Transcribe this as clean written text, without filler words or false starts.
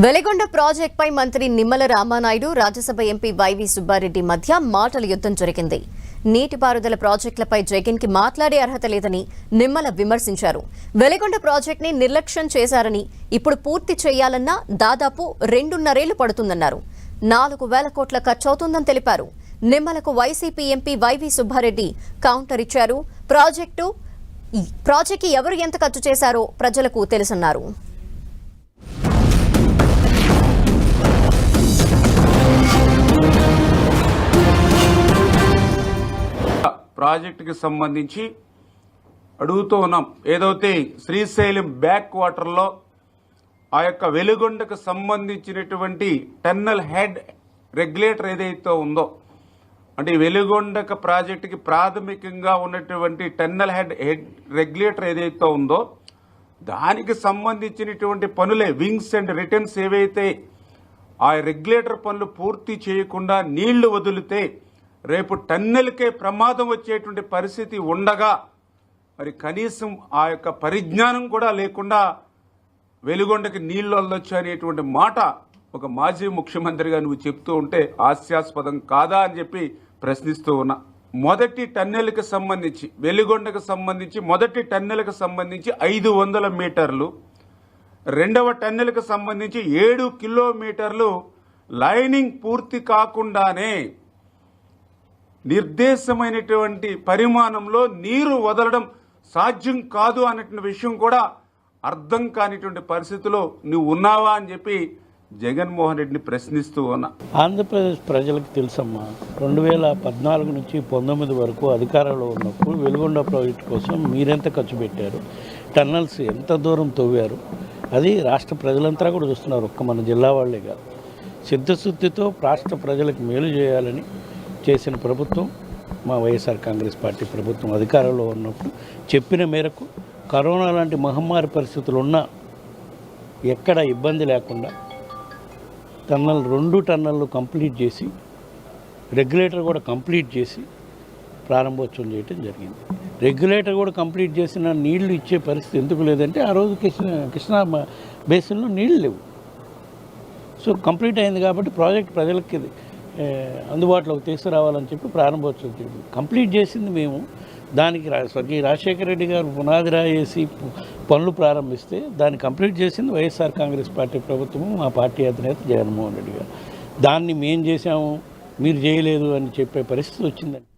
వెలిగొండ ప్రాజెక్టుపై మంత్రి నిమ్మల రామానాయుడు, రాజ్యసభ ఎంపీ వైవి సుబ్బారెడ్డి మధ్య మాటల యుద్ధం జరిగింది. నీటిపారుదల ప్రాజెక్టులపై జగన్ కి మాట్లాడే అర్హత లేదని నిమ్మల విమర్శించారు. వెలిగొండ ప్రాజెక్టుని నిర్లక్ష్యం చేశారని, ఇప్పుడు పూర్తి చేయాలన్నా దాదాపు 2.5 ఏళ్లు పడుతుందన్నారు. 4,000 కోట్ల ఖర్చవుతుందని తెలిపారు. నిమ్మలకు వైసీపీ ఎంపీ వైవి సుబ్బారెడ్డి కౌంటర్ ఇచ్చారు. ప్రాజెక్టుకి ఎవరు ఎంత ఖర్చు చేశారో ప్రజలకు తెలుసన్నారు. ప్రాజెక్టుకి సంబంధించి అడుగుతూ ఉన్నాం. ఏదైతే శ్రీశైలం బ్యాక్ వాటర్లో ఆ యొక్క వెలుగొండకు సంబంధించినటువంటి టన్నల్ హెడ్ రెగ్యులేటర్ ఏదైతే ఉందో, అంటే వెలుగొండక ప్రాజెక్టుకి ప్రాథమికంగా ఉన్నటువంటి టన్నల్ హెడ్ రెగ్యులేటర్ ఏదైతే ఉందో దానికి సంబంధించినటువంటి పనులే వింగ్స్ అండ్ రిటర్న్స్ ఏవైతే ఆ రెగ్యులేటర్ పనులు పూర్తి చేయకుండా నీళ్లు వదిలితే రేపు టన్నెల్కే ప్రమాదం వచ్చేటువంటి పరిస్థితి ఉండగా మరి కనీసం ఆ యొక్క పరిజ్ఞానం కూడా లేకుండా వెలుగొండకి నీళ్లు వదలొచ్చు అనేటువంటి మాట ఒక మాజీ ముఖ్యమంత్రిగా నువ్వు చెప్తూ ఉంటే హాస్యాస్పదం కాదా అని చెప్పి ప్రశ్నిస్తూ ఉన్నా. మొదటి టన్నెల్కి సంబంధించి వెలుగొండకు సంబంధించి మొదటి టన్నెల్కి సంబంధించి 500 మీటర్లు, రెండవ టన్నెల్కి సంబంధించి 7 కిలోమీటర్లు లైనింగ్ పూర్తి కాకుండానే నిర్దేశమైనటువంటి పరిమాణంలో నీరు వదలడం సాధ్యం కాదు అనే విషయం కూడా అర్థం కానిటువంటి పరిస్థితిలో నువ్వు ఉన్నావా అని చెప్పి జగన్మోహన్ రెడ్డిని ప్రశ్నిస్తూ ఉన్నా. ఆంధ్రప్రదేశ్ ప్రజలకు తెలుసమ్మా, 2014 నుంచి 19 వరకు అధికారంలో ఉన్నప్పుడు వెలుగొండ ప్రాజెక్టు కోసం మీరెంత ఖర్చు పెట్టారు, టన్నల్స్ ఎంత దూరం తవ్వారు, అది రాష్ట్ర ప్రజలంతా కూడా చూస్తున్నారు. ఒక్క మన జిల్లా వాళ్లే కాదు, సిద్ధశుద్ధితో రాష్ట్ర ప్రజలకు మేలు చేయాలని చేసిన ప్రభుత్వం మా వైఎస్ఆర్ కాంగ్రెస్ పార్టీ ప్రభుత్వం. అధికారంలో ఉన్నప్పుడు చెప్పిన మేరకు కరోనా లాంటి మహమ్మారి పరిస్థితులు ఉన్నా ఎక్కడ ఇబ్బంది లేకుండా రెండు టన్నళ్ళు కంప్లీట్ చేసి రెగ్యులేటర్ కూడా కంప్లీట్ చేసి ప్రారంభోత్సవం చేయడం జరిగింది. రెగ్యులేటర్ కూడా కంప్లీట్ చేసిన నీళ్లు ఇచ్చే పరిస్థితి ఎందుకు లేదంటే ఆ రోజు కృష్ణా బేసిన్లో నీళ్ళు లేవు. సో కంప్లీట్ అయింది కాబట్టి ప్రాజెక్ట్ ప్రజలకి అందుబాటులోకి తీసుకురావాలని చెప్పి ప్రారంభోత్సవం చేయండి. కంప్లీట్ చేసింది మేము. దానికి స్వర్గీయ రాజశేఖర రెడ్డి గారు పునాది రాయేసి పనులు ప్రారంభిస్తే దాన్ని కంప్లీట్ చేసింది వైఎస్ఆర్ కాంగ్రెస్ పార్టీ ప్రభుత్వము, మా పార్టీ అధినేత జగన్మోహన్ రెడ్డి గారు. దాన్ని మేము చేసాము, మీరు చేయలేదు అని చెప్పే పరిస్థితి వచ్చిందండి.